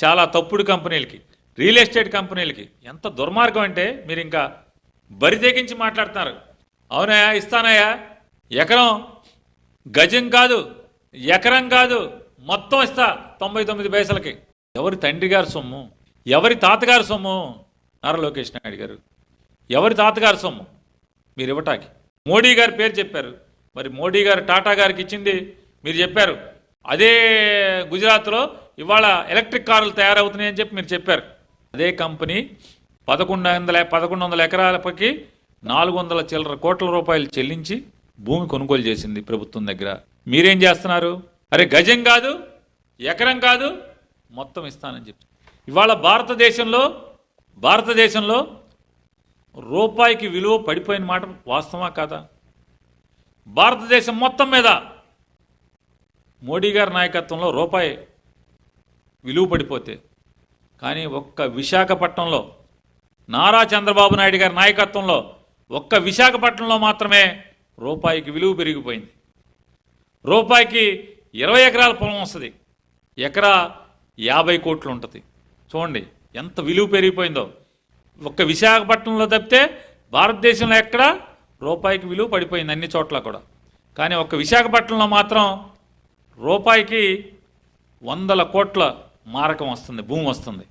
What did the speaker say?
చాలా తప్పుడు కంపెనీలకి, రియల్ ఎస్టేట్ కంపెనీలకి. ఎంత దుర్మార్గం అంటే మీరు ఇంకా బరి తెగించి మాట్లాడుతున్నారు. అవునయ్యా ఇస్తానయ్యా, ఎకరం గజం కాదు, ఎకరం కాదు, మొత్తం ఇస్తా 99 పైసలకి. ఎవరి తండ్రి గారి సొమ్ము, ఎవరి తాతగారి సొమ్ము? నారా లోకేష్ నాయుడు గారు, ఎవరి తాతగారి సొమ్ము మీరు ఇవ్వటానికి? మోడీ గారి పేరు చెప్పారు. మరి మోడీ గారు టాటా గారికి ఇచ్చింది మీరు చెప్పారు. అదే గుజరాత్లో ఇవాళ ఎలక్ట్రిక్ కార్లు తయారవుతున్నాయని చెప్పి మీరు చెప్పారు. అదే కంపెనీ 1100 ఎకరాలపైకి 400 చిల్లర కోట్ల రూపాయలు చెల్లించి భూమి కొనుగోలు చేసింది ప్రభుత్వం దగ్గర. మీరేం చేస్తున్నారు? అరే గజం కాదు, ఎకరం కాదు, మొత్తం ఇస్తానని చెప్పి. ఇవాళ భారతదేశంలో రూపాయికి విలువ పడిపోయిన మాట వాస్తవమా కాదా? భారతదేశం మొత్తం మీద మోడీ గారి నాయకత్వంలో రూపాయి విలువ పడిపోతే, కానీ ఒక్క విశాఖపట్నంలో నారా చంద్రబాబు నాయుడు గారి నాయకత్వంలో ఒక్క విశాఖపట్నంలో మాత్రమే రూపాయికి విలువ పెరిగిపోయింది. రూపాయికి 20 ఎకరాల పొలం వస్తుంది, ఎకరా 50 కోట్లు ఉంటుంది. చూడండి ఎంత విలువ పెరిగిపోయిందో. ఒక్క విశాఖపట్నంలో తప్పితే భారతదేశంలో ఎక్కడ రూపాయికి విలువ పడిపోయింది అన్ని చోట్ల కూడా. కానీ ఒక్క విశాఖపట్నంలో మాత్రం రూపాయికి 100 కోట్ల మారకం వస్తుంది, భూమి వస్తుంది.